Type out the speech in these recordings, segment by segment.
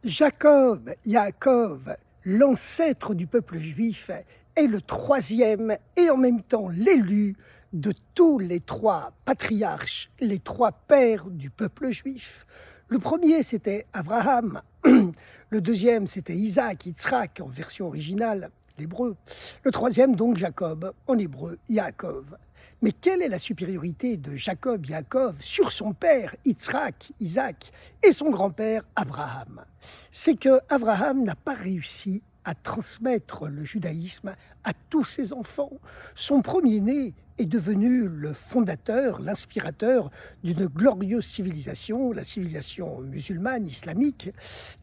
Jacob, Yaakov, l'ancêtre du peuple juif, est le troisième et en même temps l'élu de tous les trois patriarches, les trois pères du peuple juif. Le premier, c'était Abraham. Le deuxième, c'était Isaac, Yitzhak en version originale, l'hébreu. Le troisième, donc Jacob, en hébreu, Yaakov. Mais quelle est la supériorité de Jacob, Yaakov, sur son père, Yitzhak, Isaac, et son grand-père, Abraham? C'est que Abraham n'a pas réussi à transmettre le judaïsme à tous ses enfants. Son premier-né est devenu le fondateur, l'inspirateur d'une glorieuse civilisation, la civilisation musulmane, islamique,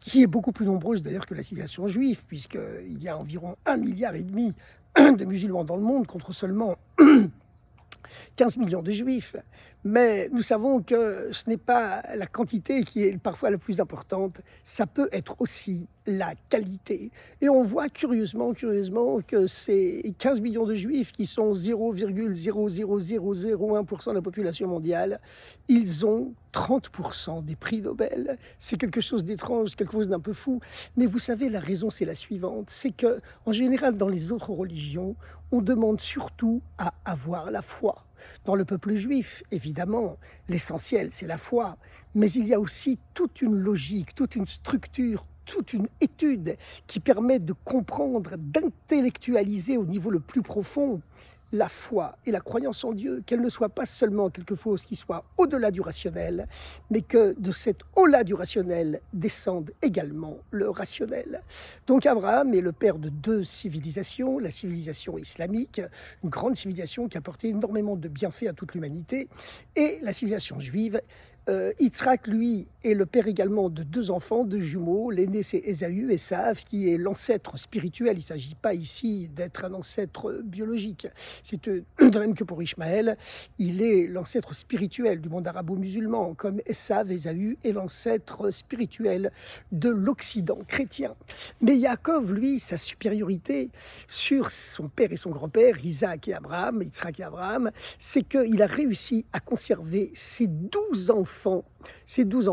qui est beaucoup plus nombreuse d'ailleurs que la civilisation juive, puisqu'il y a environ 1,5 milliard de musulmans dans le monde contre seulement 15 millions de juifs. Mais nous savons que ce n'est pas la quantité qui est parfois la plus importante, ça peut être aussi la qualité. Et on voit curieusement que ces 15 millions de juifs qui sont 0,00001% de la population mondiale, ils ont 30% des prix Nobel. C'est quelque chose d'étrange, quelque chose d'un peu fou. Mais vous savez, la raison, c'est la suivante. C'est que, en général, dans les autres religions, on demande surtout à avoir la foi. Dans le peuple juif, évidemment, l'essentiel, c'est la foi. Mais il y a aussi toute une logique, toute une structure, toute une étude qui permet de comprendre, d'intellectualiser au niveau le plus profond la foi et la croyance en Dieu, qu'elle ne soit pas seulement quelque chose qui soit au-delà du rationnel, mais que de cet au-delà du rationnel descende également le rationnel. Donc Abraham est le père de deux civilisations, la civilisation islamique, une grande civilisation qui a apporté énormément de bienfaits à toute l'humanité, et la civilisation juive. Yitzhak, lui, est le père également de deux enfants, deux jumeaux. L'aîné, c'est Esav, qui est l'ancêtre spirituel. Il ne s'agit pas ici d'être un ancêtre biologique. C'est de même que pour Ishmaël, il est l'ancêtre spirituel du monde arabo-musulman, comme Esaü est l'ancêtre spirituel de l'Occident chrétien. Mais Yaakov, lui, sa supériorité sur son père et son grand-père, Yitzhak et Abraham, c'est qu'il a réussi à conserver ses 12 enfants, ces 12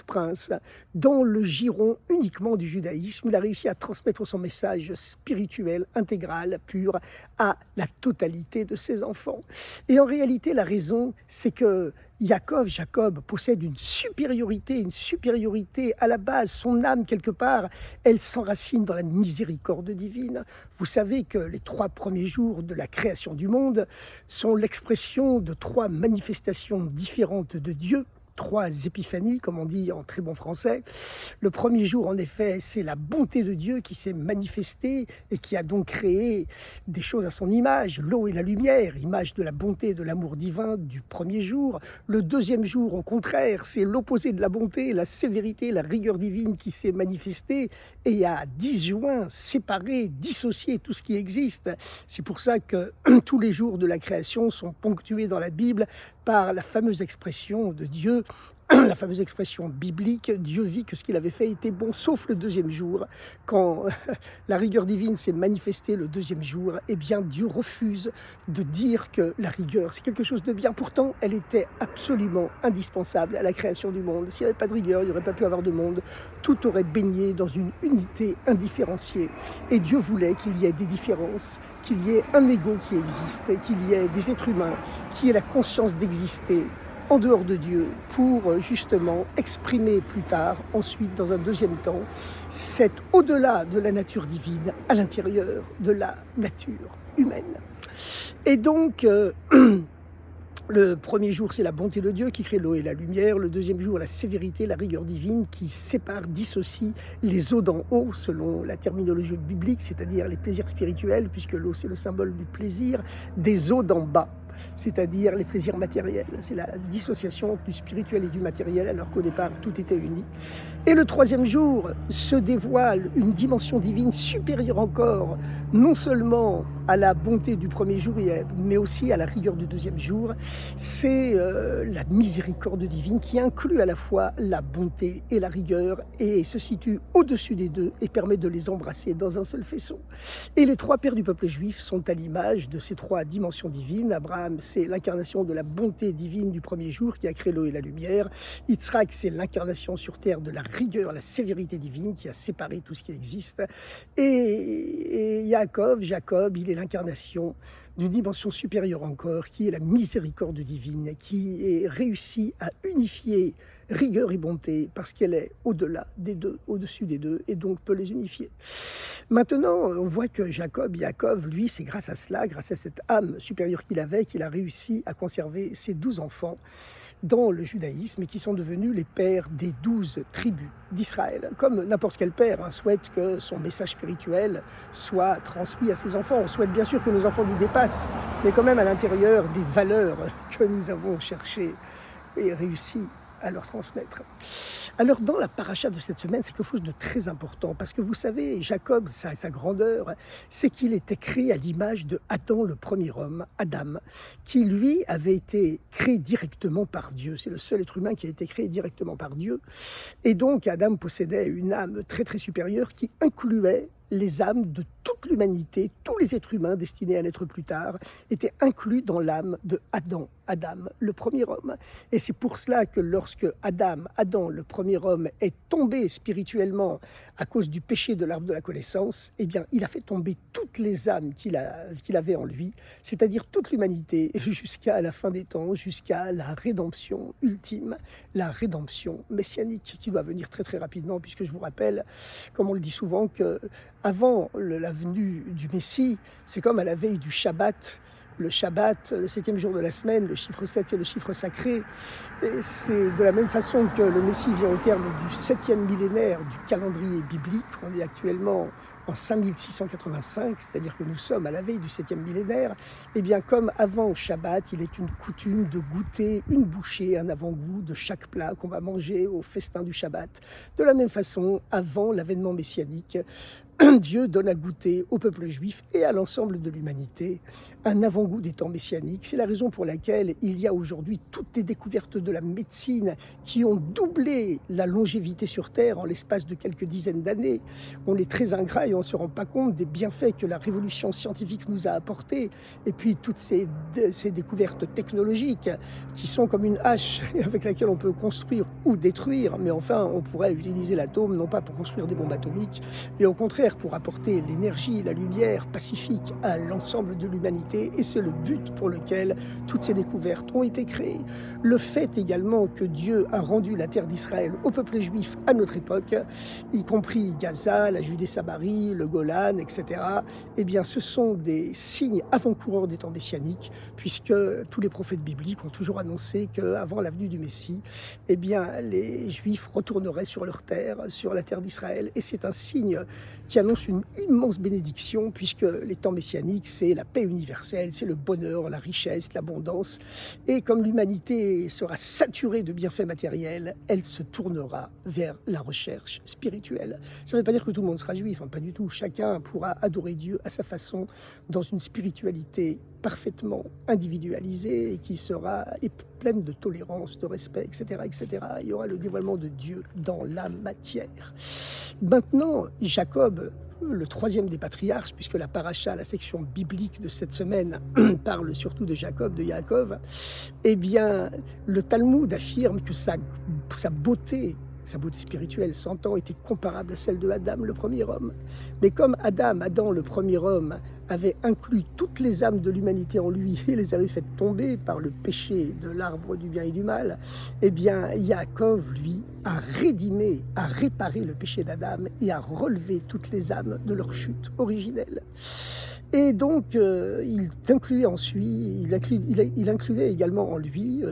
princes, dans le giron uniquement du judaïsme. Il a réussi à transmettre son message spirituel, intégral, pur, à la totalité de ses enfants. Et en réalité, la raison, c'est que Jacob possède une supériorité à la base. Son âme, quelque part, elle s'enracine dans la miséricorde divine. Vous savez que les 3 premiers jours de la création du monde sont l'expression de 3 manifestations différentes de Dieu. 3 épiphanies, comme on dit en très bon français. Le premier jour, en effet, c'est la bonté de Dieu qui s'est manifestée et qui a donc créé des choses à son image, l'eau et la lumière, image de la bonté et de l'amour divin du premier jour. Le deuxième jour, au contraire, c'est l'opposé de la bonté, la sévérité, la rigueur divine qui s'est manifestée et a disjoint, séparé, dissocié tout ce qui existe. C'est pour ça que tous les jours de la création sont ponctués dans la Bible par la fameuse expression de Dieu, la fameuse expression biblique, Dieu vit que ce qu'il avait fait était bon, sauf le deuxième jour. Quand la rigueur divine s'est manifestée le deuxième jour, eh bien Dieu refuse de dire que la rigueur, c'est quelque chose de bien. Pourtant, elle était absolument indispensable à la création du monde. S'il n'y avait pas de rigueur, il n'y aurait pas pu avoir de monde. Tout aurait baigné dans une unité indifférenciée. Et Dieu voulait qu'il y ait des différences, qu'il y ait un ego qui existe, qu'il y ait des êtres humains, qui aient la conscience d'exister en dehors de Dieu, pour justement exprimer plus tard, ensuite dans un deuxième temps, cet au-delà de la nature divine à l'intérieur de la nature humaine. Et donc, le premier jour, c'est la bonté de Dieu qui crée l'eau et la lumière. Le deuxième jour, la sévérité, la rigueur divine qui sépare, dissocie les eaux d'en haut, selon la terminologie biblique, c'est-à-dire les plaisirs spirituels, puisque l'eau, c'est le symbole du plaisir, des eaux d'en bas, c'est-à-dire les plaisirs matériels. C'est la dissociation du spirituel et du matériel, alors qu'au départ, tout était uni. Et le troisième jour se dévoile une dimension divine supérieure encore, non seulement à la bonté du premier jour, mais aussi à la rigueur du deuxième jour. C'est la miséricorde divine qui inclut à la fois la bonté et la rigueur et se situe au-dessus des deux et permet de les embrasser dans un seul faisceau. Et les 3 pères du peuple juif sont à l'image de ces 3 dimensions divines, Abraham, Abraham, c'est l'incarnation de la bonté divine du premier jour qui a créé l'eau et la lumière. Yitzhak, c'est l'incarnation sur terre de la rigueur, la sévérité divine qui a séparé tout ce qui existe. Et Jacob, il est l'incarnation d'une dimension supérieure encore, qui est la miséricorde divine, qui est réussie à unifier rigueur et bonté, parce qu'elle est au-delà des deux, au-dessus des deux, et donc peut les unifier. Maintenant, on voit que Yaakov, lui, c'est grâce à cela, grâce à cette âme supérieure qu'il avait, qu'il a réussi à conserver ses 12 enfants dans le judaïsme et qui sont devenus les pères des 12 tribus d'Israël. Comme n'importe quel père souhaite que son message spirituel soit transmis à ses enfants. On souhaite bien sûr que nos enfants nous dépassent, mais quand même à l'intérieur des valeurs que nous avons cherché et réussi à leur transmettre. Alors dans la paracha de cette semaine, c'est quelque chose de très important, parce que vous savez, Jacob, sa grandeur, c'est qu'il était créé à l'image de Adam, le premier homme, Adam, qui lui avait été créé directement par Dieu. C'est le seul être humain qui a été créé directement par Dieu. Et donc Adam possédait une âme très très supérieure qui incluait les âmes de toute l'humanité, tous les êtres humains destinés à naître plus tard, étaient inclus dans l'âme de Adam, le premier homme. Et c'est pour cela que lorsque Adam, le premier homme, est tombé spirituellement à cause du péché de l'arbre de la connaissance, eh bien, il a fait tomber toutes les âmes qu'il avait en lui, c'est-à-dire toute l'humanité, jusqu'à la fin des temps, jusqu'à la rédemption ultime, la rédemption messianique, qui doit venir très très rapidement, puisque je vous rappelle, comme on le dit souvent, que avant la venue du Messie, c'est comme à la veille du Shabbat. Le Shabbat, le 7e jour de la semaine, le chiffre 7, c'est le chiffre sacré. Et c'est de la même façon que le Messie vient au terme du 7e millénaire du calendrier biblique. On est actuellement en 5685, c'est-à-dire que nous sommes à la veille du 7e millénaire. Et bien comme avant Shabbat, il est une coutume de goûter une bouchée, un avant-goût de chaque plat qu'on va manger au festin du Shabbat. De la même façon, avant l'avènement messianique, Dieu donne à goûter au peuple juif et à l'ensemble de l'humanité un avant-goût des temps messianiques. C'est la raison pour laquelle il y a aujourd'hui toutes les découvertes de la médecine qui ont doublé la longévité sur Terre en l'espace de quelques dizaines d'années. On est très ingrat et on ne se rend pas compte des bienfaits que la révolution scientifique nous a apportés. Et puis toutes ces découvertes technologiques qui sont comme une hache avec laquelle on peut construire ou détruire. Mais enfin, on pourrait utiliser l'atome non pas pour construire des bombes atomiques, mais au contraire pour apporter l'énergie, la lumière pacifique à l'ensemble de l'humanité. Et c'est le but pour lequel toutes ces découvertes ont été créées. Le fait également que Dieu a rendu la terre d'Israël au peuple juif à notre époque, y compris Gaza, la Judée-Samarie, le Golan, etc., eh bien, ce sont des signes avant-coureurs des temps messianiques, puisque tous les prophètes bibliques ont toujours annoncé qu'avant la venue du Messie, eh bien, les Juifs retourneraient sur leur terre, sur la terre d'Israël. Et c'est un signe qui annonce une immense bénédiction, puisque les temps messianiques, c'est la paix universelle, c'est le bonheur, la richesse, l'abondance. Et comme l'humanité sera saturée de bienfaits matériels, elle se tournera vers la recherche spirituelle. Ça ne veut pas dire que tout le monde sera juif, pas du tout. Chacun pourra adorer Dieu à sa façon, dans une spiritualité parfaitement individualisée et qui sera pleine de tolérance, de respect, etc., etc. Il y aura le dévoilement de Dieu dans la matière. Maintenant, Jacob, le troisième des patriarches, puisque la paracha, la section biblique de cette semaine, parle surtout de Jacob, de Yaakov, eh bien, le Talmud affirme que sa beauté spirituelle, s'entend, était comparable à celle de Adam, le premier homme. Mais comme Adam, le premier homme, avait inclus toutes les âmes de l'humanité en lui et les avait fait tomber par le péché de l'arbre du bien et du mal, eh bien, Yaakov, lui, a rédimé, a réparé le péché d'Adam et a relevé toutes les âmes de leur chute originelle. Et donc, il incluait également en lui,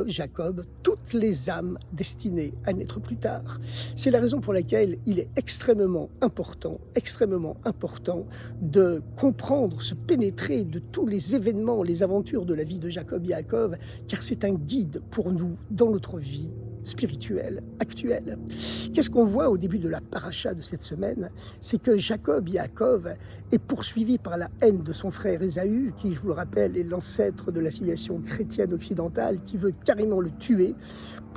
Jacob, toutes les âmes destinées à naître plus tard. C'est la raison pour laquelle il est extrêmement important de comprendre, se pénétrer de tous les événements, les aventures de la vie de Yaakov, car c'est un guide pour nous dans notre vie spirituelle actuelle. Qu'est-ce qu'on voit au début de la paracha de cette semaine? C'est que Yaakov, est poursuivi par la haine de son frère Ésaü, qui, je vous le rappelle, est l'ancêtre de la civilisation chrétienne occidentale, qui veut carrément le tuer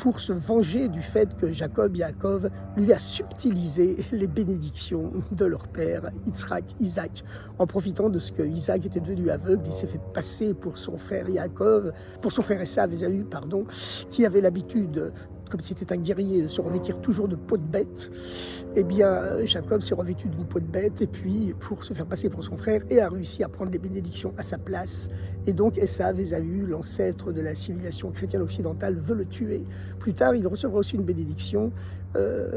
pour se venger du fait que Jacob, Yaakov, lui a subtilisé les bénédictions de leur père, Isaac. En profitant de ce que Isaac était devenu aveugle, il s'est fait passer pour son frère Yaakov, pour son frère Ésaü, pardon, qui avait l'habitude, comme c'était un guerrier, de se revêtir toujours de peau de bête. Eh bien, Jacob s'est revêtu d'une peau de bête, et puis, pour se faire passer pour son frère, et a réussi à prendre les bénédictions à sa place. Et donc, Ésaü, l'ancêtre de la civilisation chrétienne occidentale, veut le tuer. Plus tard, il recevra aussi une bénédiction.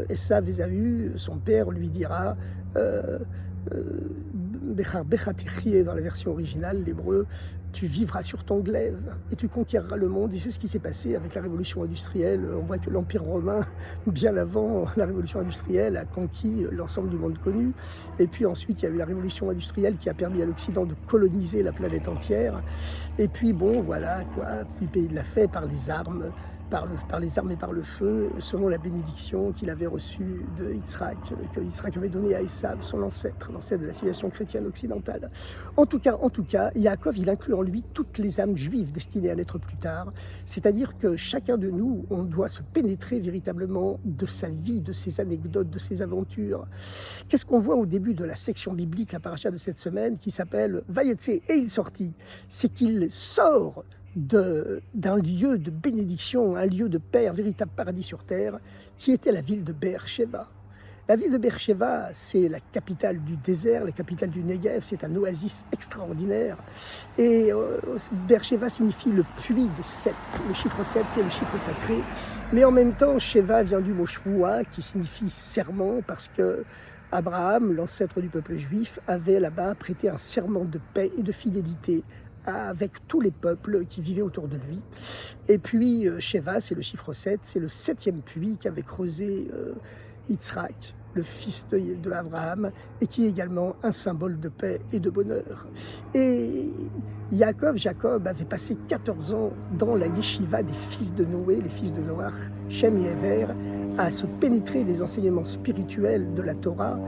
Ésaü, son père, lui dira dans la version originale, l'hébreu, tu vivras sur ton glaive et tu conquériras le monde. Et c'est ce qui s'est passé avec la révolution industrielle. On voit que l'Empire romain, bien avant la révolution industrielle, a conquis l'ensemble du monde connu. Et puis ensuite, il y a eu la révolution industrielle qui a permis à l'Occident de coloniser la planète entière. Et puis bon, voilà quoi, puis il l'a fait par les armes, par les armes et par le feu, selon la bénédiction qu'il avait reçue de Yitzhak, que Yitzhak avait donnée à Esav, son ancêtre de la civilisation chrétienne occidentale. En tout cas, Yaakov, il inclut en lui toutes les âmes juives destinées à l'être plus tard, c'est-à-dire que chacun de nous, on doit se pénétrer véritablement de sa vie, de ses anecdotes, de ses aventures. Qu'est-ce qu'on voit au début de la section biblique, la paracha de cette semaine, qui s'appelle « Vayetse » et il sortit, c'est qu'il sort d'un lieu de bénédiction, un lieu de paix, un véritable paradis sur terre, qui était la ville de Be'er-Sheva. La ville de Be'er-Sheva, c'est la capitale du désert, la capitale du Negev, c'est un oasis extraordinaire. Et Be'er-Sheva signifie le puits des sept, le chiffre 7 qui est le chiffre sacré. Mais en même temps, Sheva vient du mot Shvoua, qui signifie serment, parce que Abraham, l'ancêtre du peuple juif, avait là-bas prêté un serment de paix et de fidélité avec tous les peuples qui vivaient autour de lui. Et puis, Sheva, c'est le chiffre 7, c'est le 7e puits qu'avait creusé Yitzhak, le fils de Abraham, et qui est également un symbole de paix et de bonheur. Et Jacob avait passé 14 ans dans la yeshiva des fils de Noé, les fils de Noach, Shem et Ever, à se pénétrer des enseignements spirituels de la Torah.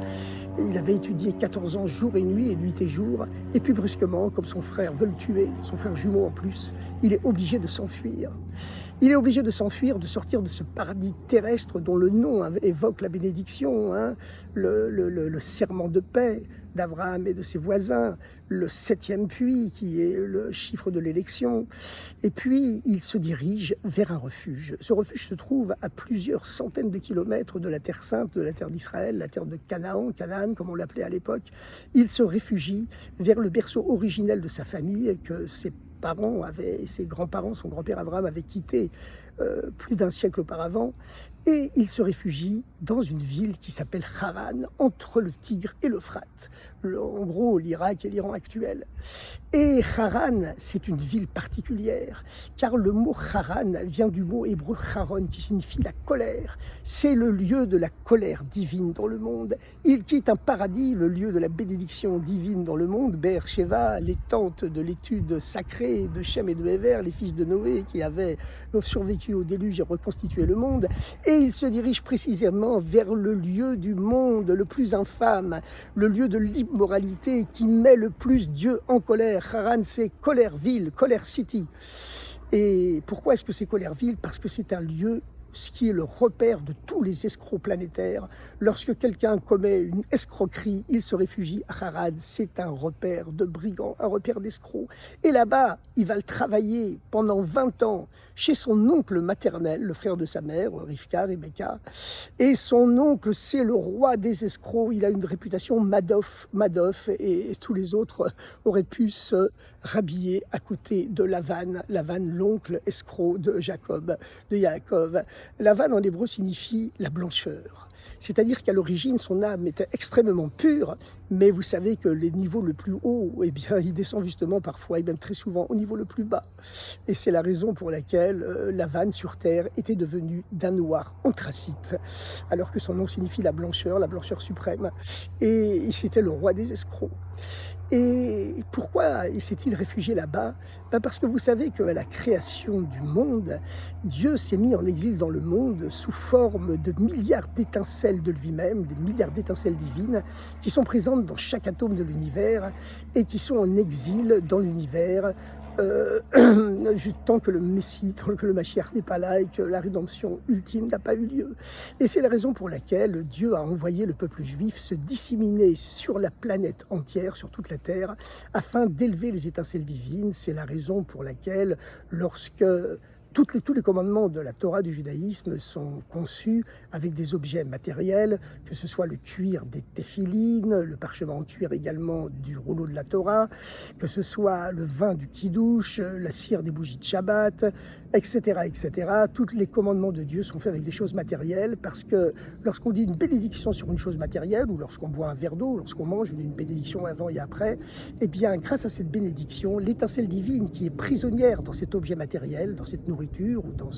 Il avait étudié 14 ans jour et nuit et nuit et jour, et puis brusquement, comme son frère veut le tuer, son frère jumeau en plus, il est obligé de s'enfuir. Il est obligé de s'enfuir, de sortir de ce paradis terrestre dont le nom évoque la bénédiction, hein, le serment de paix d'Abraham et de ses voisins, le 7e puits qui est le chiffre de l'élection. Et puis, il se dirige vers un refuge. Ce refuge se trouve à plusieurs centaines de kilomètres de la terre sainte, de la terre d'Israël, la terre de Canaan comme on l'appelait à l'époque. Il se réfugie vers le berceau originel de sa famille que ses grands-parents, son grand-père Abraham avait quitté plus d'un siècle auparavant, et il se réfugie dans une ville qui s'appelle Haran, entre le Tigre et l'Euphrate, en gros l'Irak et l'Iran actuel. Et Haran, c'est une ville particulière, car le mot Haran vient du mot hébreu Haron, qui signifie la colère. C'est le lieu de la colère divine dans le monde. Il quitte un paradis, le lieu de la bénédiction divine dans le monde, Be'er-Sheva, les tentes de l'étude sacrée de Shem et de Ever, les fils de Noé qui avaient survécu au déluge et reconstitué le monde. Et il se dirige précisément vers le lieu du monde le plus infâme, le lieu de l'immoralité qui met le plus Dieu en colère. Haran, c'est Colèreville, Colère City. Et pourquoi est-ce que c'est Colèreville? Parce que c'est un lieu, ce qui est le repère de tous les escrocs planétaires. Lorsque quelqu'un commet une escroquerie, il se réfugie à Haran. C'est un repère de brigands, un repère d'escrocs. Et là-bas, il va le travailler pendant 20 ans chez son oncle maternel, le frère de sa mère, Rivka, Rebecca. Et son oncle, c'est le roi des escrocs. Il a une réputation Madoff, et tous les autres auraient pu se rhabiller à côté de Lavan, l'oncle escroc de Yaakov. Lavan en hébreu signifie la blancheur. C'est-à-dire qu'à l'origine, son âme était extrêmement pure, mais vous savez que les niveaux le plus hauts, eh bien, il descend justement parfois, et même très souvent, au niveau le plus bas. Et c'est la raison pour laquelle Lavan sur terre était devenu d'un noir anthracite, alors que son nom signifie la blancheur suprême. Et c'était le roi des escrocs. Et pourquoi s'est-il réfugié là-bas? Parce que vous savez qu'à la création du monde, Dieu s'est mis en exil dans le monde sous forme de milliards d'étincelles de lui-même, des milliards d'étincelles divines qui sont présentes dans chaque atome de l'univers et qui sont en exil dans l'univers heu, tant que le Messie, tant que le Mashiach n'est pas là et que la rédemption ultime n'a pas eu lieu. Et c'est la raison pour laquelle Dieu a envoyé le peuple juif se disséminer sur la planète entière, sur toute la terre, afin d'élever les étincelles divines. C'est la raison pour laquelle lorsque tous les commandements de la Torah du judaïsme sont conçus avec des objets matériels, que ce soit le cuir des téphilines, le parchemin en cuir également du rouleau de la Torah, que ce soit le vin du kidouche, la cire des bougies de Shabbat, etc., etc. Tous les commandements de Dieu sont faits avec des choses matérielles parce que lorsqu'on dit une bénédiction sur une chose matérielle ou lorsqu'on boit un verre d'eau, lorsqu'on mange une bénédiction avant et après, eh bien, grâce à cette bénédiction, l'étincelle divine qui est prisonnière dans cet objet matériel, dans cette nourriture ou dans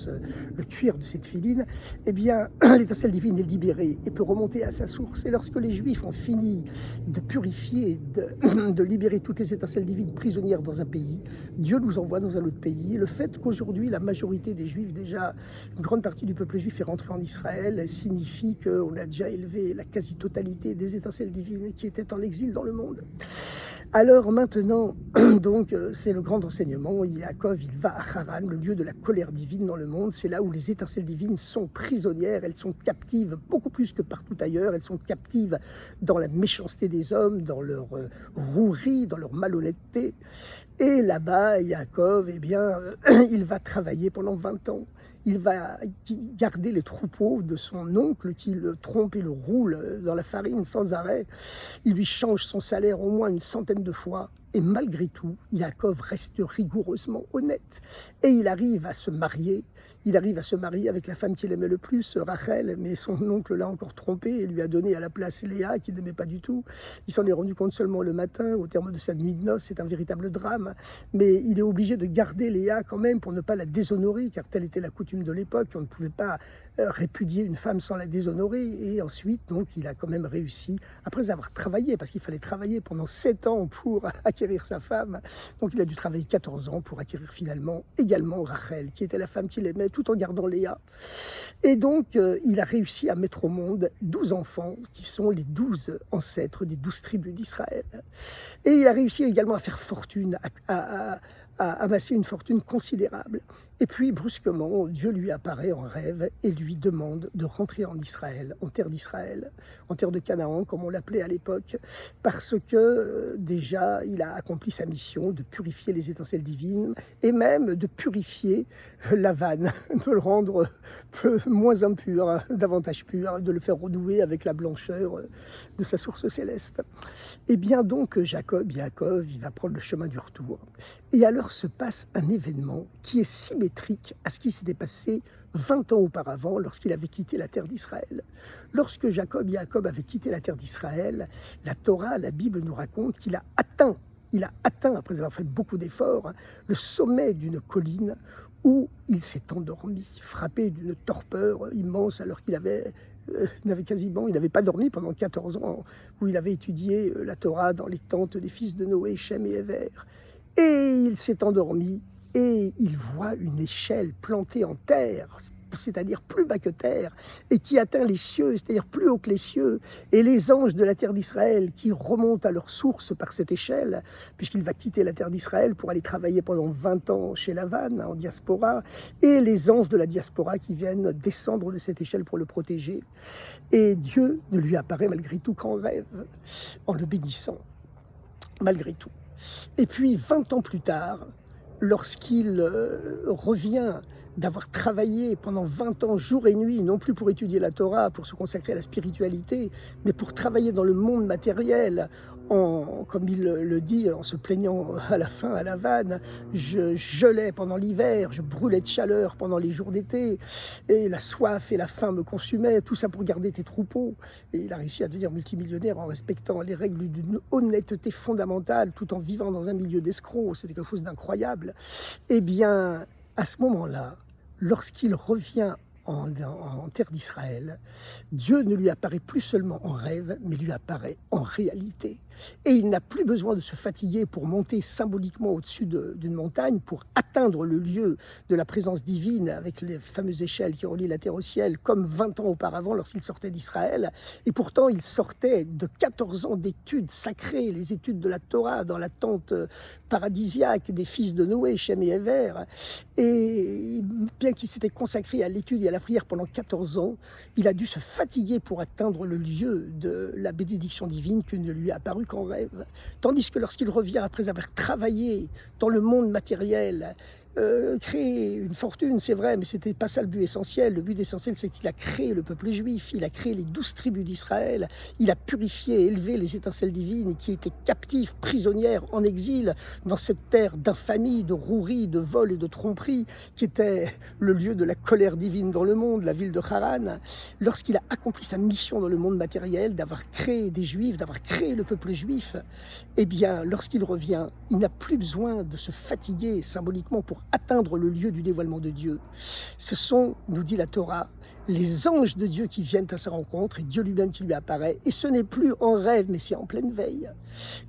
le cuir de cette filine, eh bien, l'étincelle divine est libérée et peut remonter à sa source. Et lorsque les Juifs ont fini de purifier, de libérer toutes les étincelles divines prisonnières dans un pays, Dieu nous envoie dans un autre pays. Le fait qu'aujourd'hui, la majorité des Juifs, déjà une grande partie du peuple juif est rentrée en Israël, signifie qu'on a déjà élevé la quasi-totalité des étincelles divines qui étaient en exil dans le monde. Alors maintenant, donc, c'est le grand enseignement. Yaakov, il va à Haran, le lieu de la colère divine dans le monde. C'est là où les étincelles divines sont prisonnières. Elles sont captives beaucoup plus que partout ailleurs. Elles sont captives dans la méchanceté des hommes, dans leur rouerie, dans leur malhonnêteté. Et là-bas, Yaakov, eh bien, il va travailler pendant 20 ans. Il va garder les troupeaux de son oncle qui le trompe et le roule dans la farine sans arrêt. Il lui change son salaire au moins une centaine de fois. Et malgré tout, Yaakov reste rigoureusement honnête. Et il arrive à se marier. Il arrive à se marier avec la femme qu'il aimait le plus, Rachel, mais son oncle l'a encore trompé et lui a donné à la place Léa, qu'il n'aimait pas du tout. Il s'en est rendu compte seulement le matin, au terme de sa nuit de noces. C'est un véritable drame. Mais il est obligé de garder Léa quand même pour ne pas la déshonorer, car telle était la coutume de l'époque. On ne pouvait pas répudier une femme sans la déshonorer. Et ensuite, donc, il a quand même réussi, après avoir travaillé, parce qu'il fallait travailler pendant 7 ans pour acquérir sa femme. Donc, il a dû travailler 14 ans pour acquérir finalement également Rachel, qui était la femme qu'il aimait, tout en gardant Léa. Et donc, il a réussi à mettre au monde 12 enfants, qui sont les 12 ancêtres des 12 tribus d'Israël. Et il a réussi également à faire fortune, à amasser une fortune considérable. Et puis, brusquement, Dieu lui apparaît en rêve et lui demande de rentrer en Israël, en terre d'Israël, en terre de Canaan, comme on l'appelait à l'époque, parce que déjà, il a accompli sa mission de purifier les étincelles divines et même de purifier la vanne, de le rendre moins impur, davantage pur, de le faire renouer avec la blancheur de sa source céleste. Et bien donc, Yaakov, il va prendre le chemin du retour. Et alors se passe un événement qui est symétrique à ce qui s'était passé 20 ans auparavant lorsqu'il avait quitté la terre d'Israël. Lorsque Yaakov avait quitté la terre d'Israël, la Torah, la Bible nous raconte qu'il a atteint, après avoir fait beaucoup d'efforts, le sommet d'une colline où il s'est endormi, frappé d'une torpeur immense alors qu'il n'avait pas dormi pendant 14 ans, où il avait étudié la Torah dans les tentes des fils de Noé, Shem et Héver. Et il s'est endormi et il voit une échelle plantée en terre, c'est-à-dire plus bas que terre, et qui atteint les cieux, c'est-à-dire plus haut que les cieux, et les anges de la terre d'Israël qui remontent à leur source par cette échelle, puisqu'il va quitter la terre d'Israël pour aller travailler pendant 20 ans chez Lavan, en diaspora, et les anges de la diaspora qui viennent descendre de cette échelle pour le protéger. Et Dieu ne lui apparaît malgré tout qu'en rêve, en le bénissant, malgré tout. Et puis 20 ans plus tard, lorsqu'il revient d'avoir travaillé pendant 20 ans, jour et nuit, non plus pour étudier la Torah, pour se consacrer à la spiritualité, mais pour travailler dans le monde matériel, comme il le dit, en se plaignant à la fin à la vanne, je gelais pendant l'hiver, je brûlais de chaleur pendant les jours d'été, et la soif et la faim me consumaient, tout ça pour garder tes troupeaux. Et il a réussi à devenir multimillionnaire en respectant les règles d'une honnêteté fondamentale, tout en vivant dans un milieu d'escrocs. C'était quelque chose d'incroyable. Eh bien, à ce moment-là, lorsqu'il revient en terre d'Israël, Dieu ne lui apparaît plus seulement en rêve, mais lui apparaît en réalité. Et il n'a plus besoin de se fatiguer pour monter symboliquement au-dessus d'une montagne, pour atteindre le lieu de la présence divine avec les fameuses échelles qui relient la terre au ciel, comme 20 ans auparavant lorsqu'il sortait d'Israël. Et pourtant, il sortait de 14 ans d'études sacrées, les études de la Torah dans la tente paradisiaque des fils de Noé, Shem et Héver. Et bien qu'il s'était consacré à l'étude et à la prière pendant 14 ans, il a dû se fatiguer pour atteindre le lieu de la bénédiction divine qui ne lui a apparu qu'en rêve. Tandis que lorsqu'il revient après avoir travaillé dans le monde matériel, créer une fortune, c'est vrai, mais c'était pas ça le but essentiel. Le but essentiel, c'est qu'il a créé le peuple juif, il a créé les 12 tribus d'Israël, il a purifié et élevé les étincelles divines qui étaient captives, prisonnières, en exil, dans cette terre d'infamie, de rouerie, de vol et de tromperie, qui était le lieu de la colère divine dans le monde, la ville de Haran. Lorsqu'il a accompli sa mission dans le monde matériel, d'avoir créé des Juifs, d'avoir créé le peuple juif, eh bien, lorsqu'il revient, il n'a plus besoin de se fatiguer symboliquement pour atteindre le lieu du dévoilement de Dieu. Ce sont, nous dit la Torah, les anges de Dieu qui viennent à sa rencontre et Dieu lui-même qui lui apparaît. Et ce n'est plus en rêve, mais c'est en pleine veille.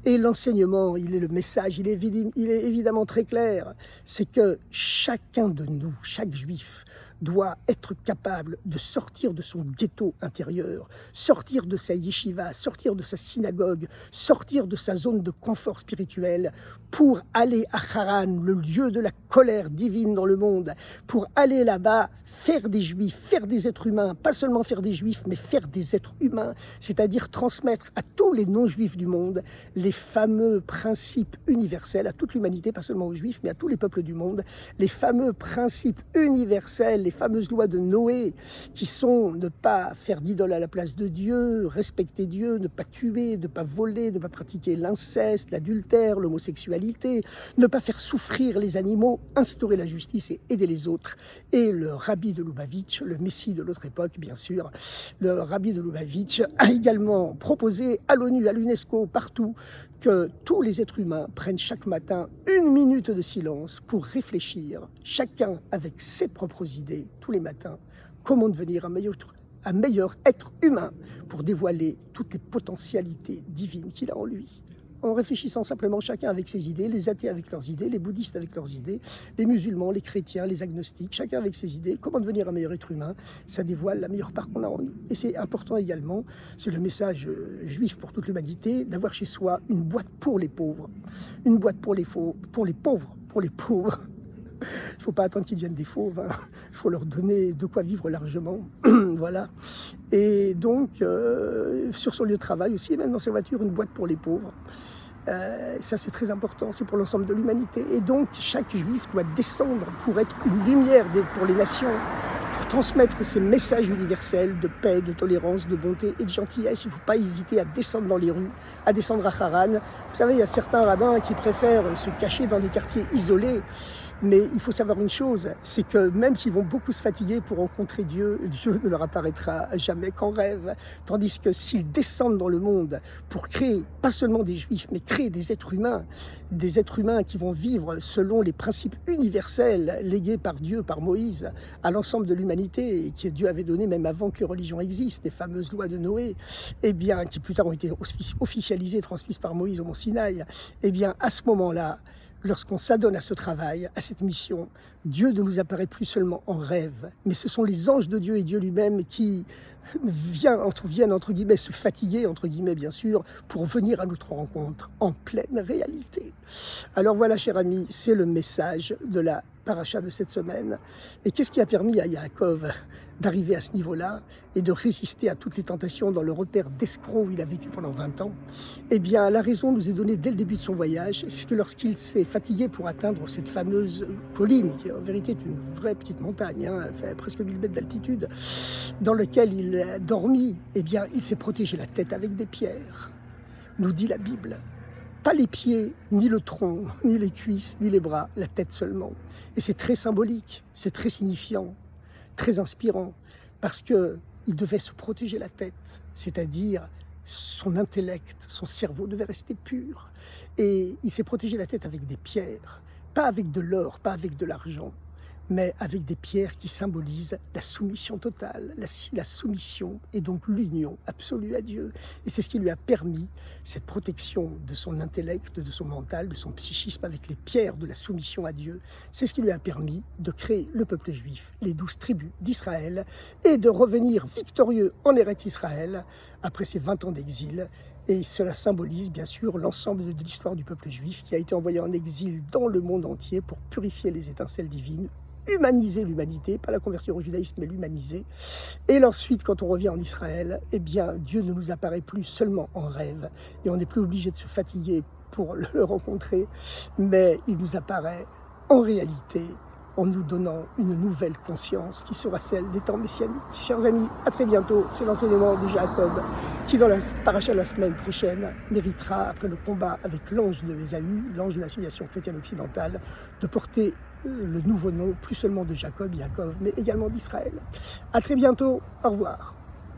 Et l'enseignement, il est le message, il est évidemment très clair. C'est que chacun de nous, chaque juif, doit être capable de sortir de son ghetto intérieur, sortir de sa yeshiva, sortir de sa synagogue, sortir de sa zone de confort spirituel pour aller à Haran, le lieu de la colère divine dans le monde, pour aller là-bas faire des juifs, faire des êtres humains, pas seulement faire des juifs, mais faire des êtres humains, c'est-à-dire transmettre à tous les non-juifs du monde les fameux principes universels, à toute l'humanité, pas seulement aux juifs, mais à tous les peuples du monde, les fameux principes universels, les fameuses lois de Noé, qui sont ne pas faire d'idole à la place de Dieu, respecter Dieu, ne pas tuer, ne pas voler, ne pas pratiquer l'inceste, l'adultère, l'homosexualité, ne pas faire souffrir les animaux, instaurer la justice et aider les autres. Et le rabbi de Lubavitch, le messie de l'autre époque, bien sûr, le rabbi de Lubavitch a également proposé à l'ONU, à l'UNESCO, partout, que tous les êtres humains prennent chaque matin 1 minute de silence pour réfléchir, chacun avec ses propres idées, tous les matins, comment devenir un meilleur être humain pour dévoiler toutes les potentialités divines qu'il a en lui. En réfléchissant simplement chacun avec ses idées, les athées avec leurs idées, les bouddhistes avec leurs idées, les musulmans, les chrétiens, les agnostiques, chacun avec ses idées, comment devenir un meilleur être humain, ça dévoile la meilleure part qu'on a en nous. Et c'est important également, c'est le message juif pour toute l'humanité, d'avoir chez soi une boîte pour les pauvres, une boîte pour les pauvres. Il ne faut pas attendre qu'ils deviennent des fauves, hein. Il faut leur donner de quoi vivre largement. Voilà. Et donc, sur son lieu de travail aussi, et même dans sa voiture, une boîte pour les pauvres. Ça, c'est très important, c'est pour l'ensemble de l'humanité. Et donc, chaque juif doit descendre pour être une lumière pour les nations, pour transmettre ces messages universels de paix, de tolérance, de bonté et de gentillesse. Il ne faut pas hésiter à descendre dans les rues, à descendre à Haran. Vous savez, il y a certains rabbins qui préfèrent se cacher dans des quartiers isolés. Mais il faut savoir une chose, c'est que même s'ils vont beaucoup se fatiguer pour rencontrer Dieu, Dieu ne leur apparaîtra jamais qu'en rêve. Tandis que s'ils descendent dans le monde pour créer, pas seulement des juifs, mais créer des êtres humains qui vont vivre selon les principes universels légués par Dieu, par Moïse, à l'ensemble de l'humanité, et que Dieu avait donné même avant que les religions existent, les fameuses lois de Noé, eh bien, qui plus tard ont été officialisées, transmises par Moïse au Mont Sinaï, eh bien, à ce moment-là, lorsqu'on s'adonne à ce travail, à cette mission, Dieu ne nous apparaît plus seulement en rêve, mais ce sont les anges de Dieu et Dieu lui-même qui viennent, entre guillemets, se fatiguer, entre guillemets, bien sûr, pour venir à notre rencontre en pleine réalité. Alors voilà, cher ami, c'est le message de la paracha de cette semaine. Et qu'est-ce qui a permis à Yaakov d'arriver à ce niveau-là et de résister à toutes les tentations dans le repère d'escroc où il a vécu pendant 20 ans? Eh bien, la raison nous est donnée dès le début de son voyage, c'est que lorsqu'il s'est fatigué pour atteindre cette fameuse colline, qui en vérité est une vraie petite montagne, hein, elle fait presque 1000 mètres d'altitude, dans laquelle il a dormi, eh bien, il s'est protégé la tête avec des pierres, nous dit la Bible. Pas les pieds, ni le tronc, ni les cuisses, ni les bras, la tête seulement. Et c'est très symbolique, c'est très signifiant, très inspirant, parce qu'il devait se protéger la tête, c'est-à-dire son intellect, son cerveau devait rester pur. Et il s'est protégé la tête avec des pierres, pas avec de l'or, pas avec de l'argent, mais avec des pierres qui symbolisent la soumission totale, la soumission et donc l'union absolue à Dieu. Et c'est ce qui lui a permis cette protection de son intellect, de son mental, de son psychisme avec les pierres de la soumission à Dieu. C'est ce qui lui a permis de créer le peuple juif, les 12 tribus d'Israël, et de revenir victorieux en Eretz Israël après ses 20 ans d'exil. Et cela symbolise bien sûr l'ensemble de l'histoire du peuple juif qui a été envoyé en exil dans le monde entier pour purifier les étincelles divines, humaniser l'humanité, pas la convertir au judaïsme, mais l'humaniser. Et ensuite, quand on revient en Israël, eh bien, Dieu ne nous apparaît plus seulement en rêve, et on n'est plus obligé de se fatiguer pour le rencontrer, mais il nous apparaît en réalité en nous donnant une nouvelle conscience qui sera celle des temps messianiques. Chers amis, à très bientôt. C'est l'enseignement de Jacob qui, dans la paracha de la semaine prochaine, méritera, après le combat avec l'ange de Ésaü, l'ange de la civilisation chrétienne occidentale, de porter le nouveau nom, plus seulement de Jacob, Yaakov, mais également d'Israël. À très bientôt. Au revoir.